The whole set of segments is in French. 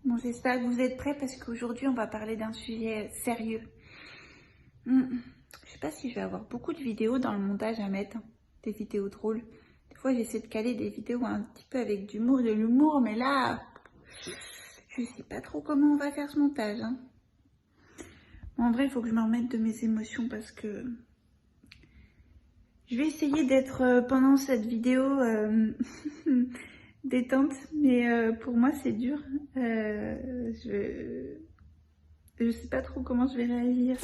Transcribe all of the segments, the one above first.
Bon, j'espère que vous êtes prêts parce qu'aujourd'hui on va parler d'un sujet sérieux. Je sais pas si je vais avoir beaucoup de vidéos dans le montage à mettre, des vidéos drôles. Des fois j'essaie de caler des vidéos un petit peu avec de l'humour, mais là, je sais pas trop comment on va faire ce montage. En vrai, il faut que je me remette de mes émotions parce que je vais essayer d'être pendant cette vidéo détente, mais pour moi c'est dur. Je sais pas trop comment je vais réagir.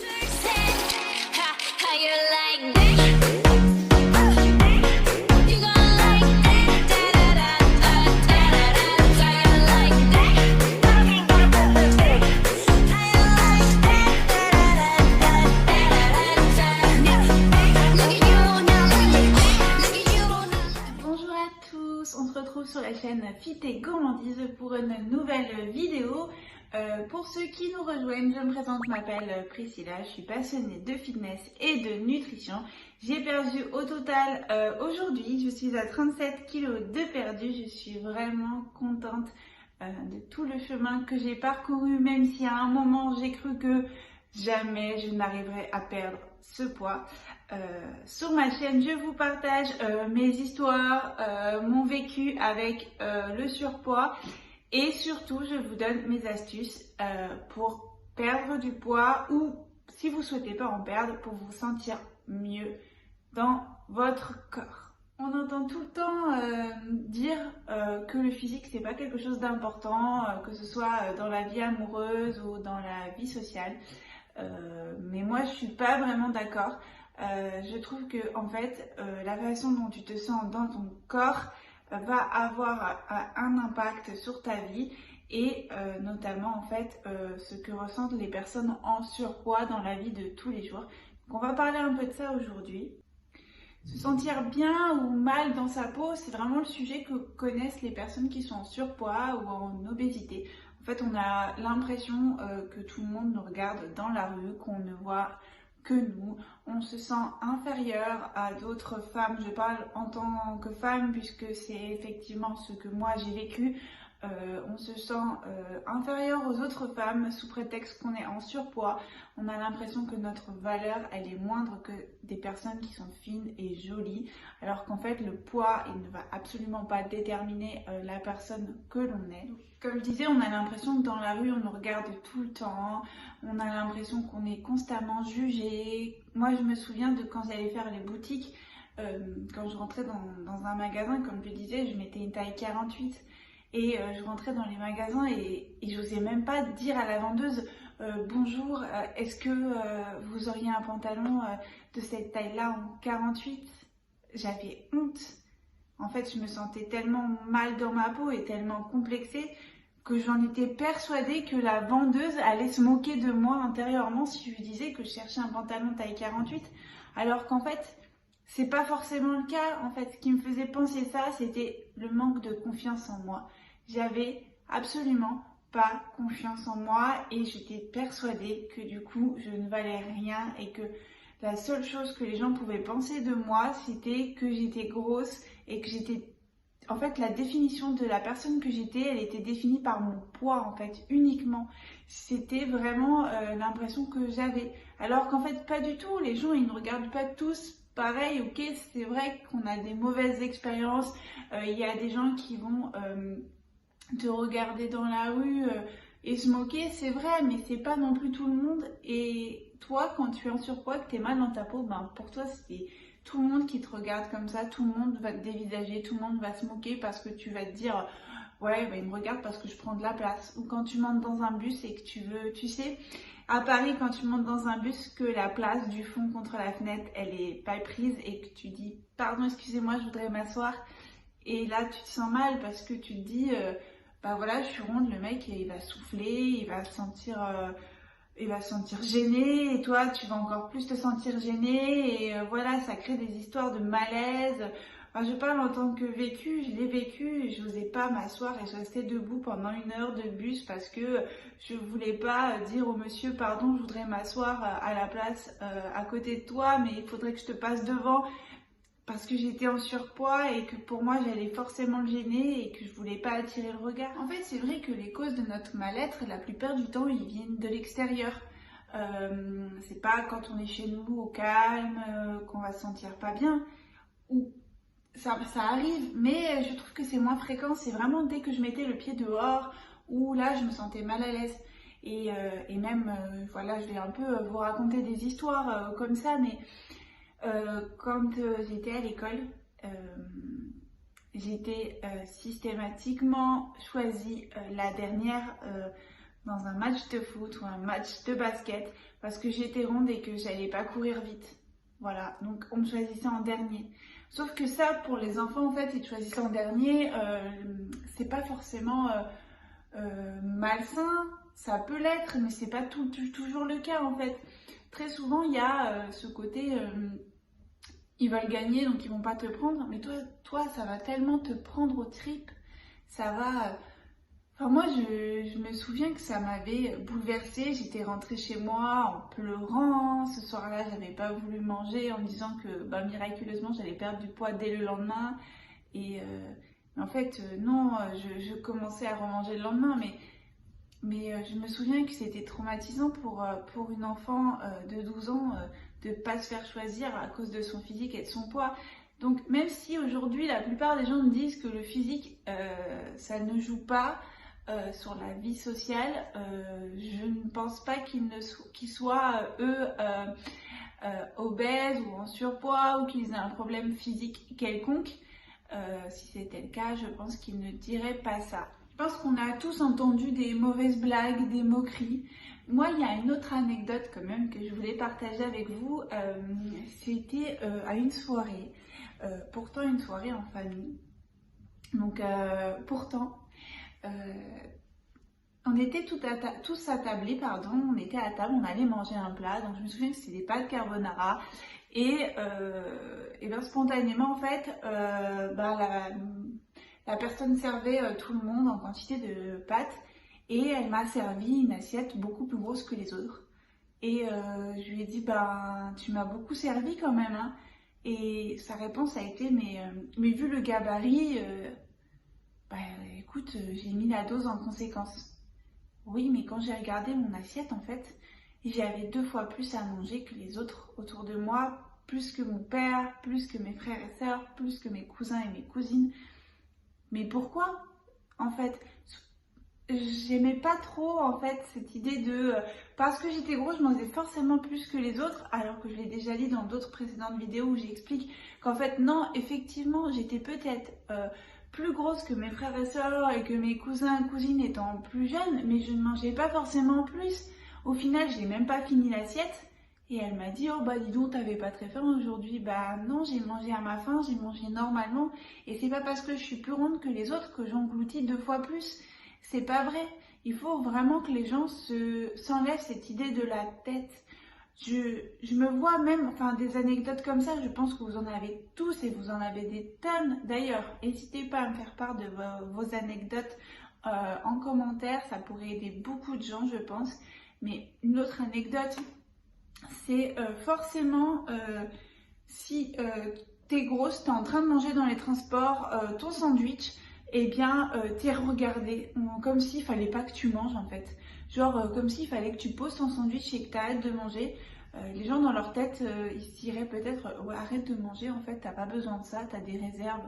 Bonjour à tous, on se retrouve sur la chaîne Fit et Gourmandise pour une nouvelle vidéo. Pour ceux qui nous rejoignent, je me présente, je m'appelle Priscilla, je suis passionnée de fitness et de nutrition. J'ai perdu au total aujourd'hui, je suis à 37 kg de perdu. Je suis vraiment contente de tout le chemin que j'ai parcouru, même si à un moment j'ai cru que jamais je n'arriverais à perdre ce poids. Sur ma chaîne, je vous partage mes histoires, mon vécu avec le surpoids. Et surtout, je vous donne mes astuces pour perdre du poids ou, si vous ne souhaitez pas en perdre, pour vous sentir mieux dans votre corps. On entend tout le temps dire que le physique, c'est pas quelque chose d'important, que ce soit dans la vie amoureuse ou dans la vie sociale. Mais moi, je suis pas vraiment d'accord. Je trouve que, en fait, la façon dont tu te sens dans ton corps va avoir un impact sur ta vie et notamment en fait ce que ressentent les personnes en surpoids dans la vie de tous les jours. Donc on va parler un peu de ça aujourd'hui. Se sentir bien ou mal dans sa peau, c'est vraiment le sujet que connaissent les personnes qui sont en surpoids ou en obésité. En fait, on a l'impression que tout le monde nous regarde dans la rue, qu'on ne voit que nous. On se sent inférieur à d'autres femmes. Je parle en tant que femme puisque c'est effectivement ce que moi j'ai vécu. On se sent inférieur aux autres femmes sous prétexte qu'on est en surpoids. On a l'impression que notre valeur, elle est moindre que des personnes qui sont fines et jolies, alors qu'en fait le poids, il ne va absolument pas déterminer la personne que l'on est. Comme je disais, on a l'impression que dans la rue, on nous regarde tout le temps, on a l'impression qu'on est constamment jugé. Moi, je me souviens de quand j'allais faire les boutiques, quand je rentrais dans un magasin, comme je disais, je mettais une taille 48. Et je rentrais dans les magasins et j'osais même pas dire à la vendeuse bonjour, est-ce que vous auriez un pantalon de cette taille-là en 48? J'avais honte. En fait, je me sentais tellement mal dans ma peau et tellement complexée que j'en étais persuadée que la vendeuse allait se moquer de moi intérieurement si je lui disais que je cherchais un pantalon taille 48. Alors qu'en fait, c'est pas forcément le cas. En fait, ce qui me faisait penser ça, c'était le manque de confiance en moi. J'avais absolument pas confiance en moi et j'étais persuadée que du coup je ne valais rien et que la seule chose que les gens pouvaient penser de moi, c'était que j'étais grosse et que j'étais... En fait, la définition de la personne que j'étais, elle était définie par mon poids en fait, uniquement. C'était vraiment l'impression que j'avais. Alors qu'en fait, pas du tout. Les gens, ils ne regardent pas tous pareil. Ok, c'est vrai qu'on a des mauvaises expériences. Il y a des gens qui vont... te regarder dans la rue et se moquer, c'est vrai, mais c'est pas non plus tout le monde. Et toi, quand tu es en surpoids, que tu es mal dans ta peau, ben pour toi, c'est tout le monde qui te regarde comme ça, tout le monde va te dévisager, tout le monde va se moquer parce que tu vas te dire ouais, ben, il me regarde parce que je prends de la place. Ou quand tu montes dans un bus et que tu veux, tu sais, à Paris, quand tu montes dans un bus, que la place du fond contre la fenêtre, elle est pas prise et que tu dis pardon, excusez-moi, je voudrais m'asseoir. Et là, tu te sens mal parce que tu te dis bah voilà, je suis ronde, le mec il va souffler, il va se sentir gêné et toi tu vas encore plus te sentir gêné et voilà, ça crée des histoires de malaise. Enfin, je parle en tant que vécu, je l'ai vécu, je n'osais pas m'asseoir et je restais debout pendant 1 heure de bus parce que je voulais pas dire au monsieur pardon, je voudrais m'asseoir à la place à côté de toi, mais il faudrait que je te passe devant. parce que j'étais en surpoids et que pour moi j'allais forcément le gêner et que je voulais pas attirer le regard. En fait, c'est vrai que les causes de notre mal-être, la plupart du temps, ils viennent de l'extérieur. C'est pas quand on est chez nous au calme qu'on va se sentir pas bien. Ou ça arrive, mais je trouve que c'est moins fréquent. C'est vraiment dès que je mettais le pied dehors où là je me sentais mal à l'aise. Et même, voilà, je vais un peu vous raconter des histoires comme ça, mais quand j'étais à l'école, j'étais systématiquement choisie la dernière dans un match de foot ou un match de basket parce que j'étais ronde et que j'allais pas courir vite. Voilà, donc on me choisissait en dernier. Sauf que ça, pour les enfants, en fait, ils te choisissent en dernier, c'est pas forcément malsain. Ça peut l'être, mais c'est pas toujours le cas en fait. Très souvent, il y a ce côté ils veulent gagner donc ils vont pas te prendre, mais toi ça va tellement te prendre aux tripes, ça va. Enfin, moi je me souviens que ça m'avait bouleversée. J'étais rentrée chez moi en pleurant. Ce soir-là, j'avais pas voulu manger en me disant que miraculeusement j'allais perdre du poids dès le lendemain. Et en fait, non, je commençais à remanger le lendemain, mais je me souviens que c'était traumatisant pour une enfant de 12 ans de ne pas se faire choisir à cause de son physique et de son poids. Donc même si aujourd'hui la plupart des gens me disent que le physique ça ne joue pas sur la vie sociale, je ne pense pas qu'ils soient eux obèses ou en surpoids ou qu'ils aient un problème physique quelconque. Si c'était le cas, je pense qu'ils ne diraient pas ça. Je pense qu'on a tous entendu des mauvaises blagues, des moqueries. Moi, il y a une autre anecdote quand même que je voulais partager avec vous. C'était à une soirée, pourtant une soirée en famille. Donc pourtant, on était tous attablés, pardon, on était à table, on allait manger un plat. Donc je me souviens que c'était des pâtes carbonara. Et bien spontanément en fait, la personne servait tout le monde en quantité de pâtes et elle m'a servi une assiette beaucoup plus grosse que les autres. Et je lui ai dit, tu m'as beaucoup servi quand même, hein. Et sa réponse a été, mais vu le gabarit, écoute, j'ai mis la dose en conséquence. Oui, mais quand j'ai regardé mon assiette, en fait, j'avais 2 fois plus à manger que les autres autour de moi, plus que mon père, plus que mes frères et sœurs, plus que mes cousins et mes cousines. Mais pourquoi? En fait, j'aimais pas trop en fait cette idée de parce que j'étais grosse, je mangeais forcément plus que les autres, alors que je l'ai déjà dit dans d'autres précédentes vidéos où j'explique qu'en fait non, effectivement, j'étais peut-être plus grosse que mes frères et sœurs et que mes cousins et cousines étant plus jeunes, mais je ne mangeais pas forcément plus. Au final, j'ai même pas fini l'assiette. Et elle m'a dit, oh dis donc, t'avais pas très faim aujourd'hui. Non, j'ai mangé à ma faim, j'ai mangé normalement. Et c'est pas parce que je suis plus ronde que les autres que j'engloutis 2 fois plus. C'est pas vrai. Il faut vraiment que les gens s'enlèvent cette idée de la tête. Je me vois même, des anecdotes comme ça, je pense que vous en avez tous et vous en avez des tonnes. D'ailleurs, n'hésitez pas à me faire part de vos anecdotes en commentaire. Ça pourrait aider beaucoup de gens, je pense. Mais une autre anecdote, c'est forcément si t'es grosse, t'es en train de manger dans les transports ton sandwich, eh bien t'es regardé comme s'il fallait pas que tu manges en fait. Genre comme s'il fallait que tu poses ton sandwich et que t'arrêtes de manger. Les gens dans leur tête, ils se diraient peut-être ouais, arrête de manger, en fait t'as pas besoin de ça, t'as des réserves.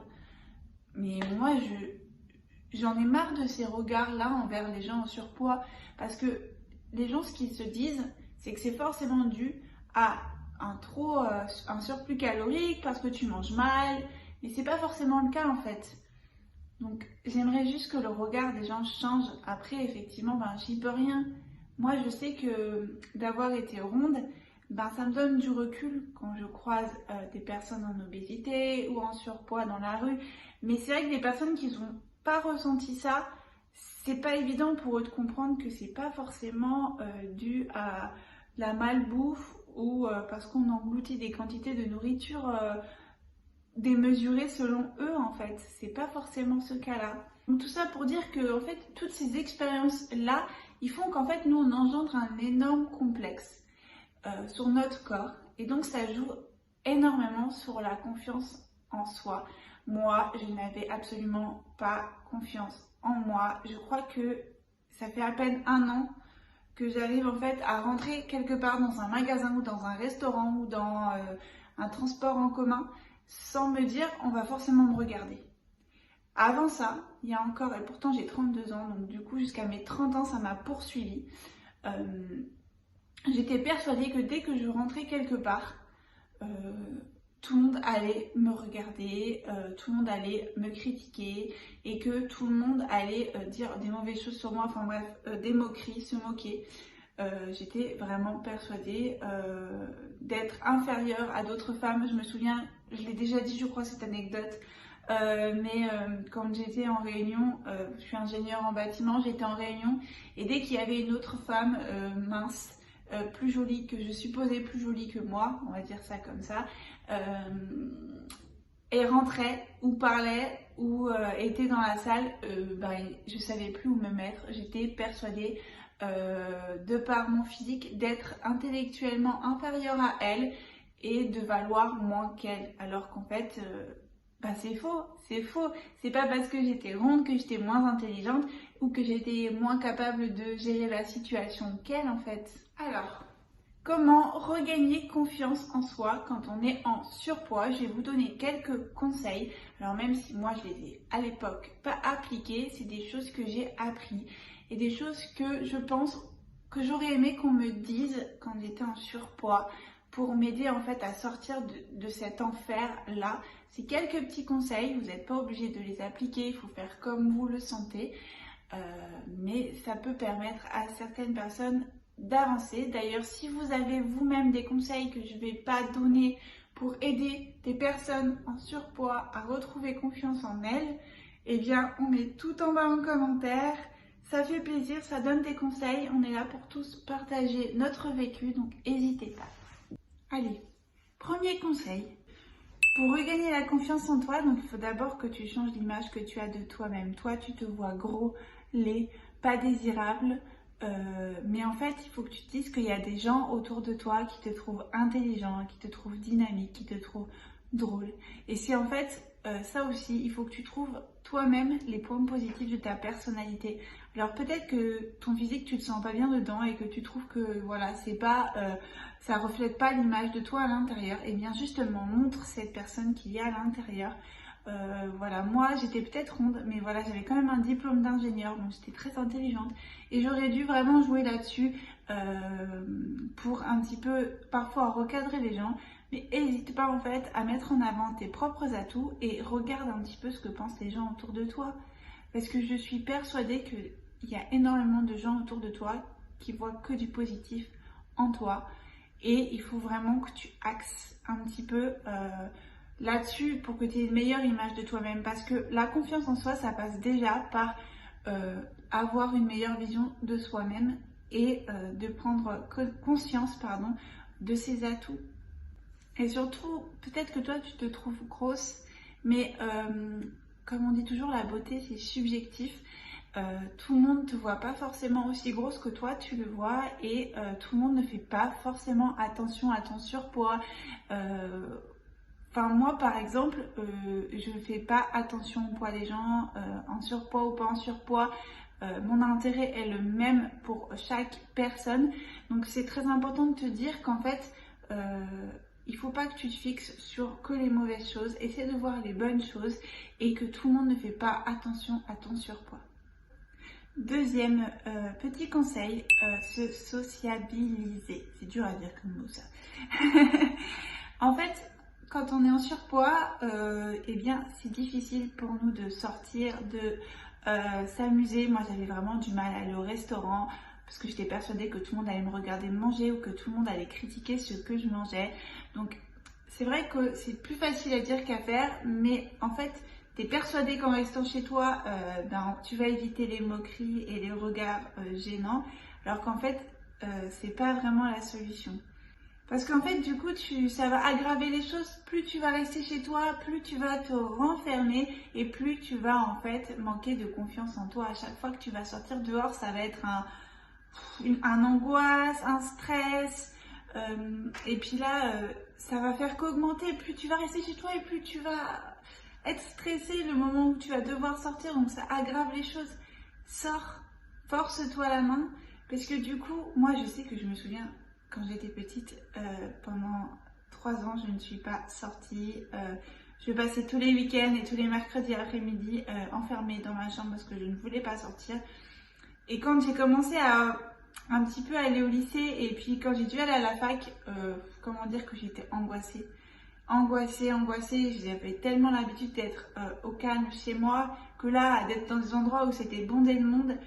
Mais moi j'en ai marre de ces regards-là envers les gens en surpoids, parce que les gens, ce qu'ils se disent, c'est que c'est forcément dû à un surplus calorique parce que tu manges mal, mais c'est pas forcément le cas en fait. Donc j'aimerais juste que le regard des gens change. Après, effectivement, j'y peux rien. Moi, je sais que d'avoir été ronde, ça me donne du recul quand je croise des personnes en obésité ou en surpoids dans la rue. Mais c'est vrai que des personnes qui n'ont pas ressenti ça, c'est pas évident pour eux de comprendre que c'est pas forcément dû à la malbouffe ou parce qu'on engloutit des quantités de nourriture démesurées selon eux en fait. C'est pas forcément ce cas-là. Donc tout ça pour dire que en fait toutes ces expériences-là, ils font qu'en fait nous on engendre un énorme complexe sur notre corps et donc ça joue énormément sur la confiance en soi. Moi, je n'avais absolument pas confiance en moi. Je crois que ça fait à peine un an que j'arrive en fait à rentrer quelque part dans un magasin ou dans un restaurant ou dans un transport en commun sans me dire on va forcément me regarder. Avant ça, il y a encore, et pourtant j'ai 32 ans, donc du coup jusqu'à mes 30 ans ça m'a poursuivi. J'étais persuadée que dès que je rentrais quelque part, tout le monde allait me regarder, tout le monde allait me critiquer et que tout le monde allait dire des mauvaises choses sur moi, enfin bref, des moqueries, se moquer. J'étais vraiment persuadée d'être inférieure à d'autres femmes. Je me souviens, je l'ai déjà dit je crois cette anecdote, mais quand j'étais en réunion, je suis ingénieure en bâtiment, j'étais en réunion et dès qu'il y avait une autre femme mince, plus jolie que je supposais plus jolie que moi, on va dire ça comme ça, et rentrait ou parlait ou était dans la salle, je savais plus où me mettre. J'étais persuadée de par mon physique d'être intellectuellement inférieure à elle et de valoir moins qu'elle, alors qu'en fait c'est faux, c'est faux. C'est pas parce que j'étais ronde que j'étais moins intelligente ou que j'étais moins capable de gérer la situation qu'elle en fait. Alors, comment regagner confiance en soi quand on est en surpoids? Je vais vous donner quelques conseils. Alors même si moi je les ai à l'époque pas appliqués, c'est des choses que j'ai appris et des choses que je pense que j'aurais aimé qu'on me dise quand j'étais en surpoids pour m'aider en fait à sortir de cet enfer là. C'est quelques petits conseils, vous n'êtes pas obligé de les appliquer, il faut faire comme vous le sentez, mais ça peut permettre à certaines personnes d'avancer. D'ailleurs, si vous avez vous-même des conseils que je ne vais pas donner pour aider des personnes en surpoids à retrouver confiance en elles, eh bien on met tout en bas en commentaire. Ça fait plaisir, ça donne des conseils. On est là pour tous partager notre vécu, donc n'hésitez pas. Allez, premier conseil. Pour regagner la confiance en toi, donc il faut d'abord que tu changes l'image que tu as de toi-même. Toi, tu te vois gros, laid, pas désirable. Mais en fait, il faut que tu te dises qu'il y a des gens autour de toi qui te trouvent intelligent, qui te trouvent dynamique, qui te trouvent drôle. Et c'est en fait ça aussi, il faut que tu trouves toi-même les points positifs de ta personnalité. Alors peut-être que ton physique, tu te sens pas bien dedans et que tu trouves que voilà, c'est pas, ça reflète pas l'image de toi à l'intérieur. Et bien justement, montre cette personne qu'il y a à l'intérieur. Voilà, moi j'étais peut-être ronde, mais voilà, j'avais quand même un diplôme d'ingénieur, donc j'étais très intelligente et j'aurais dû vraiment jouer là-dessus pour un petit peu parfois recadrer les gens. Mais n'hésite pas en fait à mettre en avant tes propres atouts et regarde un petit peu ce que pensent les gens autour de toi, parce que je suis persuadée qu'il y a énormément de gens autour de toi qui voient que du positif en toi et il faut vraiment que tu axes un petit peu là-dessus pour que tu aies une meilleure image de toi-même, parce que la confiance en soi, ça passe déjà par avoir une meilleure vision de soi-même et de prendre conscience de ses atouts. Et surtout, peut-être que toi, tu te trouves grosse, mais comme on dit toujours, la beauté, c'est subjectif. Tout le monde ne te voit pas forcément aussi grosse que toi, tu le vois, et tout le monde ne fait pas forcément attention à ton surpoids. Enfin, moi, par exemple, je ne fais pas attention au poids des gens, en surpoids ou pas en surpoids. Mon intérêt est le même pour chaque personne. Donc, c'est très important de te dire qu'en fait, il ne faut pas que tu te fixes sur que les mauvaises choses. Essaie de voir les bonnes choses et que tout le monde ne fait pas attention à ton surpoids. Deuxième petit conseil, se sociabiliser. C'est dur à dire comme mot ça. En fait, quand on est en surpoids, eh bien c'est difficile pour nous de sortir, de s'amuser. Moi j'avais vraiment du mal à aller au restaurant parce que j'étais persuadée que tout le monde allait me regarder manger ou que tout le monde allait critiquer ce que je mangeais. Donc c'est vrai que c'est plus facile à dire qu'à faire, mais en fait tu es persuadé qu'en restant chez toi, tu vas éviter les moqueries et les regards gênants, alors qu'en fait c'est pas vraiment la solution. Parce qu'en fait, du coup, ça va aggraver les choses. Plus tu vas rester chez toi, plus tu vas te renfermer et plus tu vas en fait manquer de confiance en toi. À chaque fois que tu vas sortir dehors, ça va être un angoisse, un stress. Et puis là, ça va faire qu'augmenter. Plus tu vas rester chez toi et plus tu vas être stressé le moment où tu vas devoir sortir. Donc ça aggrave les choses. Sors, force-toi la main. Parce que du coup, moi je sais que je me souviens quand j'étais petite, pendant 3 ans, je ne suis pas sortie. Je passais tous les week-ends et tous les mercredis après-midi enfermée dans ma chambre parce que je ne voulais pas sortir. Et quand j'ai commencé à un petit peu aller au lycée et puis quand j'ai dû aller à la fac, comment dire que j'étais angoissée. J'avais tellement l'habitude d'être au calme chez moi que là, d'être dans des endroits où c'était bondé de monde,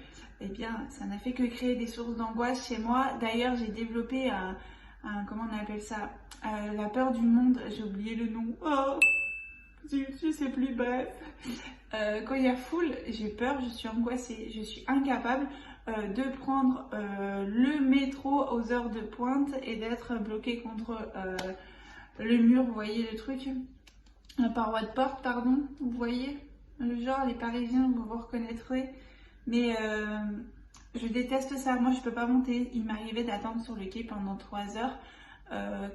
eh bien, ça n'a fait que créer des sources d'angoisse chez moi. D'ailleurs, j'ai développé comment on appelle ça, la peur du monde. J'ai oublié le nom. Oh, je sais plus, bref. Quand il y a foule, j'ai peur, je suis angoissée, je suis incapable de prendre le métro aux heures de pointe et d'être bloquée contre le mur, vous voyez le truc, la paroi de porte, pardon, vous voyez le genre, les Parisiens, vous reconnaîtrez, mais je déteste ça. Moi je peux pas monter. Il m'arrivait d'attendre sur le quai pendant 3 heures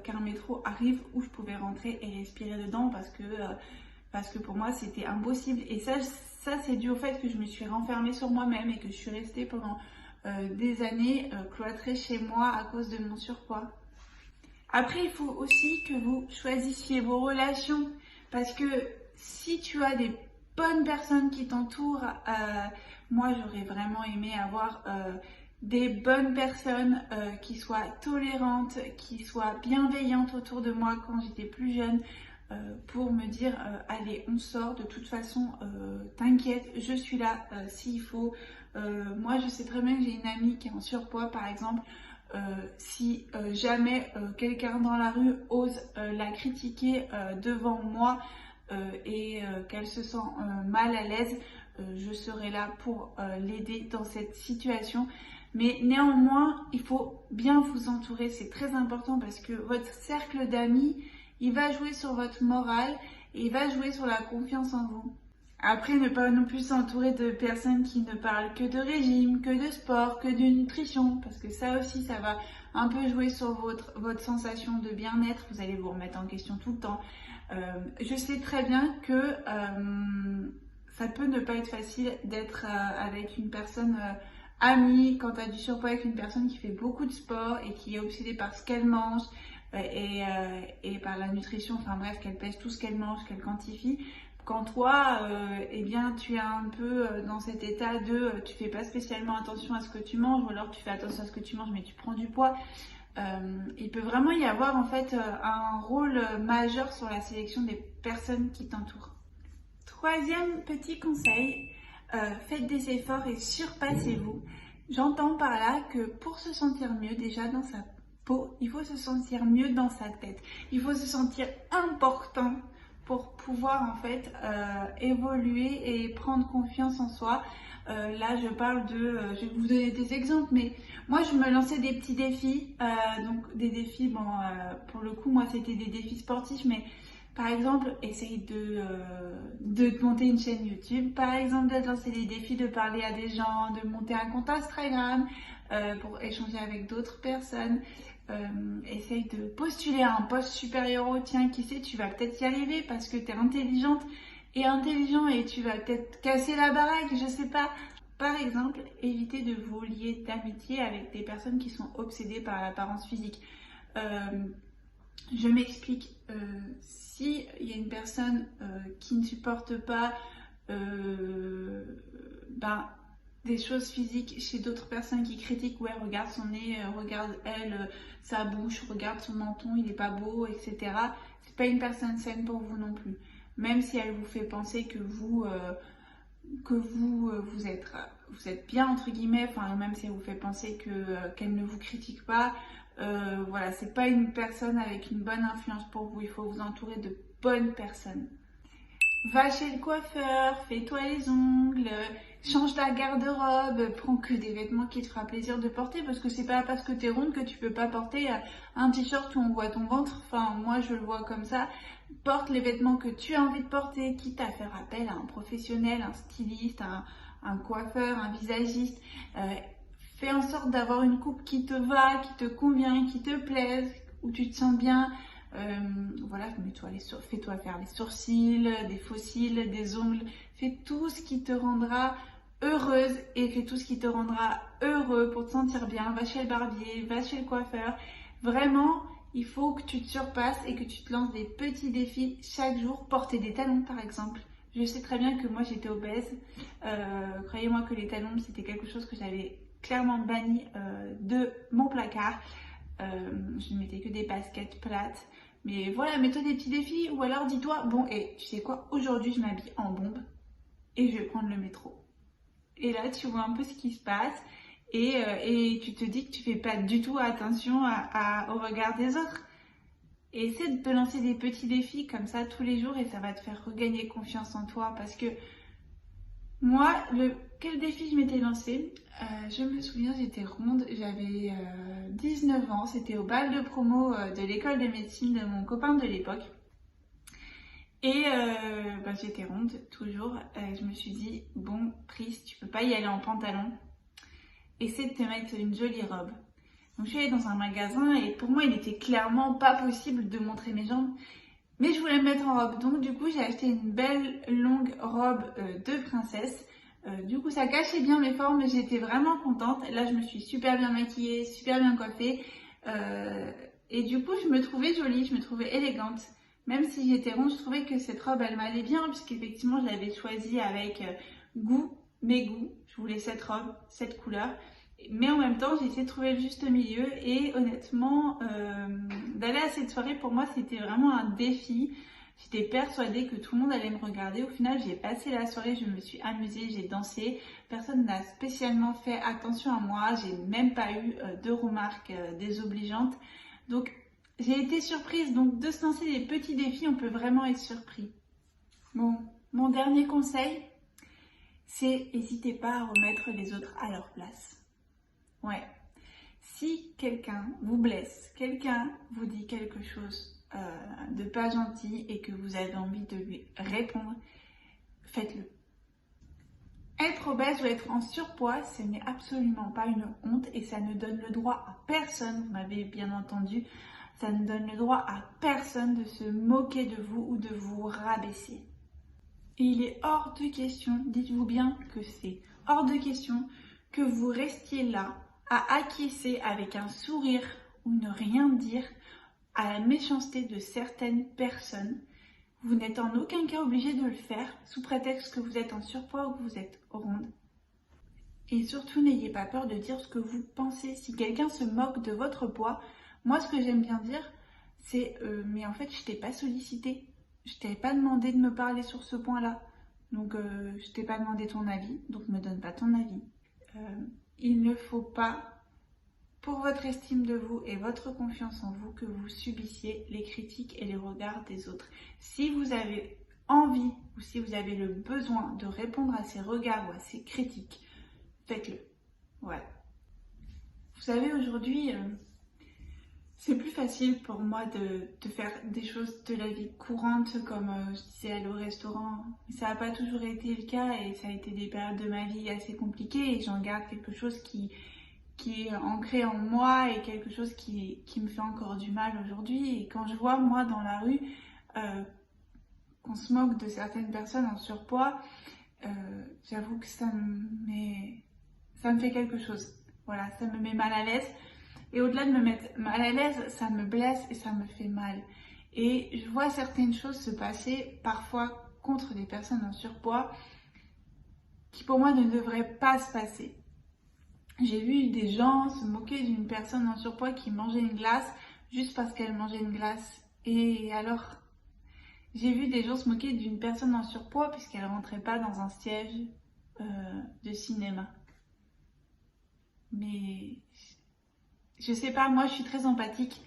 qu'un métro arrive où je pouvais rentrer et respirer dedans parce que pour moi c'était impossible. Et ça c'est dû au fait que je me suis renfermée sur moi-même et que je suis restée pendant des années cloîtrée chez moi à cause de mon surpoids. Après, il faut aussi que vous choisissiez vos relations parce que si tu as des bonnes personnes qui t'entourent, moi j'aurais vraiment aimé avoir des bonnes personnes qui soient tolérantes, qui soient bienveillantes autour de moi quand j'étais plus jeune pour me dire allez on sort, de toute façon t'inquiète, je suis là s'il faut. Moi je sais très bien que j'ai une amie qui est en surpoids par exemple. Si jamais quelqu'un dans la rue ose la critiquer devant moi et qu'elle se sent mal à l'aise, je serai là pour l'aider dans cette situation. Mais néanmoins, il faut bien vous entourer, c'est très important parce que votre cercle d'amis, il va jouer sur votre morale et il va jouer sur la confiance en vous. Après, ne pas non plus s'entourer de personnes qui ne parlent que de régime, que de sport, que de nutrition, parce que ça aussi, ça va un peu jouer sur votre sensation de bien-être. Vous allez vous remettre en question tout le temps. Je sais très bien que ça peut ne pas être facile d'être avec une personne amie quand tu as du surpoids, avec une personne qui fait beaucoup de sport et qui est obsédée par ce qu'elle mange et par la nutrition, enfin bref, qu'elle pèse tout ce qu'elle mange, qu'elle quantifie. Quand toi, eh bien, tu es un peu dans cet état de tu fais pas spécialement attention à ce que tu manges, ou alors tu fais attention à ce que tu manges mais tu prends du poids. Il peut vraiment y avoir en fait un rôle majeur sur la sélection des personnes qui t'entourent. Troisième petit conseil, faites des efforts et surpassez-vous. J'entends par là que pour se sentir mieux déjà dans sa peau, il faut se sentir mieux dans sa tête. Il faut se sentir important pour pouvoir en fait évoluer et prendre confiance en soi. Là je parle de, je vais vous donner des exemples, mais moi je me lançais des petits défis, donc des défis, bon pour le coup moi c'était des défis sportifs, mais par exemple essaye de monter une chaîne YouTube, par exemple de lancer des défis, de parler à des gens, de monter un compte Instagram pour échanger avec d'autres personnes. Essaye de postuler à un poste supérieur au tien, qui sait, tu vas peut-être y arriver parce que tu es intelligente et intelligent et tu vas peut-être casser la baraque, je sais pas. Par exemple, évitez de vous lier d'amitié avec des personnes qui sont obsédées par l'apparence physique. Je m'explique, si il y a une personne qui ne supporte pas des choses physiques chez d'autres personnes qui critiquent, ouais regarde son nez, regarde elle, sa bouche, regarde son menton, il est pas beau, etc. C'est pas une personne saine pour vous non plus. Même si elle vous fait penser que vous êtes bien entre guillemets, enfin même si elle vous fait penser qu'elle ne vous critique pas, voilà, c'est pas une personne avec une bonne influence pour vous. Il faut vous entourer de bonnes personnes. Va chez le coiffeur, fais-toi les ongles, change ta garde-robe, prends que des vêtements qui te fera plaisir de porter, parce que c'est pas parce que t'es ronde que tu peux pas porter un t-shirt où on voit ton ventre. Enfin, moi je le vois comme ça. Porte les vêtements que tu as envie de porter, quitte à faire appel à un professionnel, un styliste, un coiffeur, un visagiste. Fais en sorte d'avoir une coupe qui te va, qui te convient, qui te plaise, où tu te sens bien. Voilà, fais-toi faire des sourcils, des faux cils, des ongles. Fais tout ce qui te rendra heureuse et fais tout ce qui te rendra heureux pour te sentir bien. Va chez le barbier, va chez le coiffeur. Vraiment, il faut que tu te surpasses et que tu te lances des petits défis chaque jour. Porter des talons par exemple. Je sais très bien que moi j'étais obèse. Croyez-moi que les talons c'était quelque chose que j'avais clairement banni de mon placard. Je ne mettais que des baskets plates. Mais voilà, mets-toi des petits défis ou alors dis-toi, bon, et tu sais quoi, aujourd'hui je m'habille en bombe et je vais prendre le métro. Et là, tu vois un peu ce qui se passe et tu te dis que tu fais pas du tout attention au regard des autres. Et essaie de te lancer des petits défis comme ça tous les jours et ça va te faire regagner confiance en toi parce que moi, quel défi je m'étais lancé? Je me souviens, j'étais ronde, j'avais 19 ans, c'était au bal de promo de l'école de médecine de mon copain de l'époque. Et j'étais ronde, toujours. Je me suis dit, bon, Pris, tu peux pas y aller en pantalon. Essaie de te mettre une jolie robe. Donc je suis allée dans un magasin et pour moi, il était clairement pas possible de montrer mes jambes. Mais je voulais me mettre en robe. Donc du coup, j'ai acheté une belle longue robe de princesse. Du coup, ça cachait bien mes formes et j'étais vraiment contente. Là, je me suis super bien maquillée, super bien coiffée. Et du coup, je me trouvais jolie, je me trouvais élégante. Même si j'étais ronde, je trouvais que cette robe, elle m'allait bien, puisqu'effectivement, je l'avais choisie avec mes goûts. Je voulais cette robe, cette couleur. Mais en même temps, j'ai essayé de trouver le juste milieu. Et honnêtement, d'aller à cette soirée, pour moi, c'était vraiment un défi. J'étais persuadée que tout le monde allait me regarder. Au final, j'ai passé la soirée, je me suis amusée, j'ai dansé. Personne n'a spécialement fait attention à moi. J'ai même pas eu de remarques désobligeantes. Donc, j'ai été surprise. Donc, de se lancer des petits défis, on peut vraiment être surpris. Bon, mon dernier conseil, c'est n'hésitez pas à remettre les autres à leur place. Ouais. Si quelqu'un vous blesse, quelqu'un vous dit quelque chose de pas gentil et que vous avez envie de lui répondre, faites-le. Être obèse ou être en surpoids, ce n'est absolument pas une honte et ça ne donne le droit à personne, vous m'avez bien entendu, ça ne donne le droit à personne de se moquer de vous ou de vous rabaisser. Et il est hors de question, dites-vous bien que c'est hors de question que vous restiez là à acquiescer avec un sourire ou ne rien dire à la méchanceté de certaines personnes. Vous n'êtes en aucun cas obligé de le faire sous prétexte que vous êtes en surpoids ou que vous êtes ronde. Et surtout, n'ayez pas peur de dire ce que vous pensez. Si quelqu'un se moque de votre poids, moi ce que j'aime bien dire, c'est mais en fait je t'ai pas sollicité. Je t'avais pas demandé de me parler sur ce point-là. Donc je t'ai pas demandé ton avis, donc me donne pas ton avis. Il ne faut pas, pour votre estime de vous et votre confiance en vous, que vous subissiez les critiques et les regards des autres. Si vous avez envie ou si vous avez le besoin de répondre à ces regards ou à ces critiques, faites-le. Voilà. Vous savez, aujourd'hui, c'est plus facile pour moi de faire des choses de la vie courante, comme je disais, aller au restaurant. Ça n'a pas toujours été le cas et ça a été des périodes de ma vie assez compliquées et j'en garde quelque chose qui est ancré en moi et quelque chose qui me fait encore du mal aujourd'hui. Et quand je vois, moi, dans la rue, qu'on se moque de certaines personnes en surpoids, j'avoue que ça me fait quelque chose. Voilà, ça me met mal à l'aise. Et au-delà de me mettre mal à l'aise, ça me blesse et ça me fait mal. Et je vois certaines choses se passer parfois contre des personnes en surpoids qui pour moi ne devraient pas se passer. J'ai vu des gens se moquer d'une personne en surpoids qui mangeait une glace juste parce qu'elle mangeait une glace. Et alors, j'ai vu des gens se moquer d'une personne en surpoids puisqu'elle ne rentrait pas dans un siège de cinéma. Mais je sais pas, moi je suis très empathique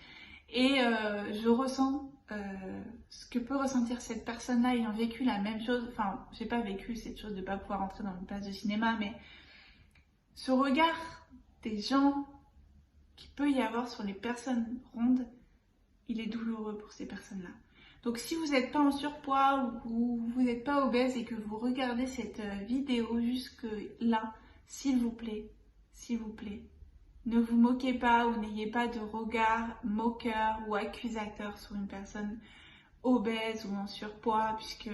et je ressens ce que peut ressentir cette personne-là ayant vécu la même chose. Enfin, j'ai pas vécu cette chose de ne pas pouvoir entrer dans une place de cinéma, mais ce regard des gens qu'il peut y avoir sur les personnes rondes, il est douloureux pour ces personnes-là. Donc si vous n'êtes pas en surpoids ou vous n'êtes pas obèse et que vous regardez cette vidéo jusque là, s'il vous plaît, Ne vous moquez pas ou n'ayez pas de regard moqueur ou accusateur sur une personne obèse ou en surpoids, puisque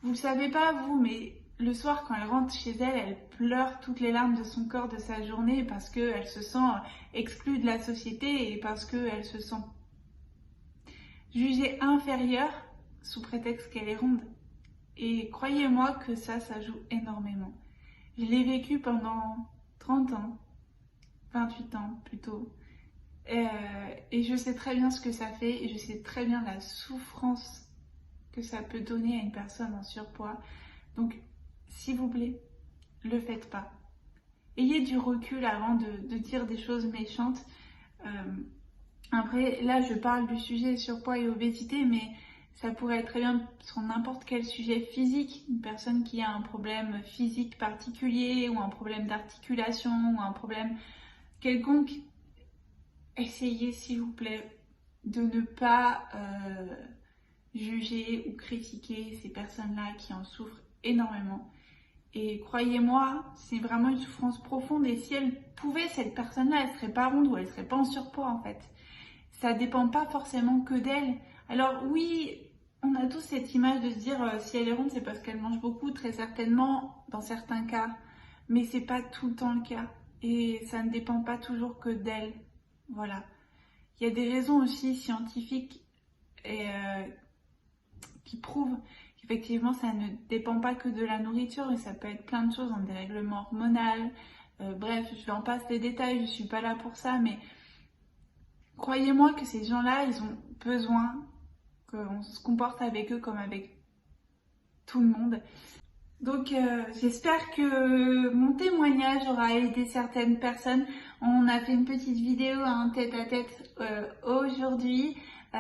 vous ne le savez pas vous, mais le soir quand elle rentre chez elle, elle pleure toutes les larmes de son corps de sa journée parce qu'elle se sent exclue de la société et parce qu'elle se sent jugée inférieure sous prétexte qu'elle est ronde. Et croyez-moi que ça joue énormément. Je l'ai vécu pendant 30 ans, 28 ans plutôt. Et je sais très bien ce que ça fait et je sais très bien la souffrance que ça peut donner à une personne en surpoids. Donc, s'il vous plaît, le faites pas. Ayez du recul avant de dire des choses méchantes. Après, là, je parle du sujet surpoids et obésité, mais ça pourrait être très bien sur n'importe quel sujet physique. Une personne qui a un problème physique particulier ou un problème d'articulation ou un problème quelconque. Essayez, s'il vous plaît, de ne pas juger ou critiquer ces personnes-là qui en souffrent énormément. Et croyez-moi, c'est vraiment une souffrance profonde. Et si elle pouvait, cette personne-là, elle serait pas ronde ou elle serait pas en surpoids en fait. Ça dépend pas forcément que d'elle. Alors oui, on a tous cette image de se dire si elle est ronde, c'est parce qu'elle mange beaucoup, très certainement, dans certains cas. Mais c'est pas tout le temps le cas. Et ça ne dépend pas toujours que d'elle. Voilà. Il y a des raisons aussi scientifiques qui prouvent qu'effectivement ça ne dépend pas que de la nourriture, mais ça peut être plein de choses, un dérèglement hormonal. Bref, je en passe les détails, je ne suis pas là pour ça, mais croyez-moi que ces gens-là, ils ont besoin qu'on se comporte avec eux comme avec tout le monde. Donc j'espère que mon témoignage aura aidé certaines personnes. On a fait une petite vidéo en tête-à-tête aujourd'hui.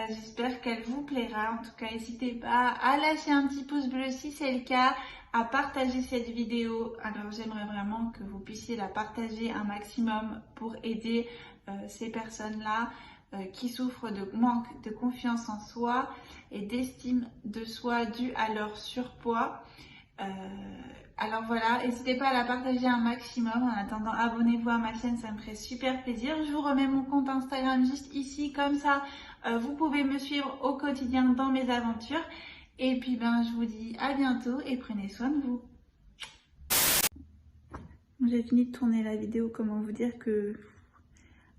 J'espère qu'elle vous plaira. En tout cas, n'hésitez pas à lâcher un petit pouce bleu si c'est le cas, à partager cette vidéo. Alors j'aimerais vraiment que vous puissiez la partager un maximum pour aider ces personnes-là qui souffrent de manque de confiance en soi et d'estime de soi due à leur surpoids. Alors voilà, n'hésitez pas à la partager un maximum. En attendant, abonnez-vous à ma chaîne, ça me ferait super plaisir. Je vous remets mon compte Instagram juste ici, comme ça vous pouvez me suivre au quotidien dans mes aventures. Et puis je vous dis à bientôt et prenez soin de vous. J'ai fini de tourner la vidéo, comment vous dire que...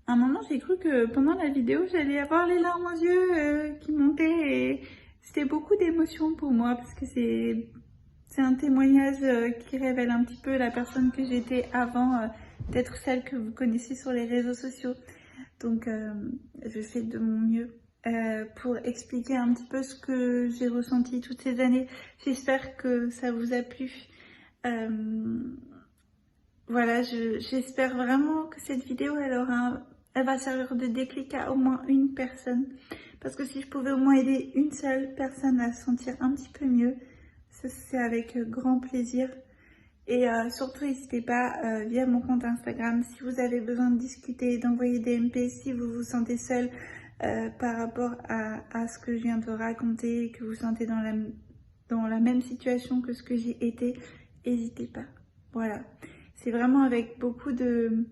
À un moment, j'ai cru que pendant la vidéo, j'allais avoir les larmes aux yeux qui montaient et c'était beaucoup d'émotions pour moi parce que c'est un témoignage qui révèle un petit peu la personne que j'étais avant d'être celle que vous connaissez sur les réseaux sociaux. Donc, je fais de mon mieux pour expliquer un petit peu ce que j'ai ressenti toutes ces années. J'espère que ça vous a plu. Voilà, j'espère vraiment que cette vidéo, elle va servir de déclic à au moins une personne. Parce que si je pouvais au moins aider une seule personne à se sentir un petit peu mieux, c'est avec grand plaisir. Et surtout, n'hésitez pas via mon compte Instagram, si vous avez besoin de discuter, d'envoyer des MP, si vous vous sentez seul par rapport à ce que je viens de raconter, que vous vous sentez dans la même situation que ce que j'ai été, n'hésitez pas. Voilà. C'est vraiment avec beaucoup de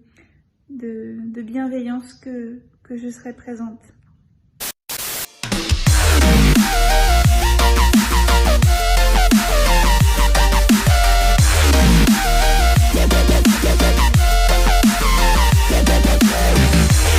bienveillance que je serai présente.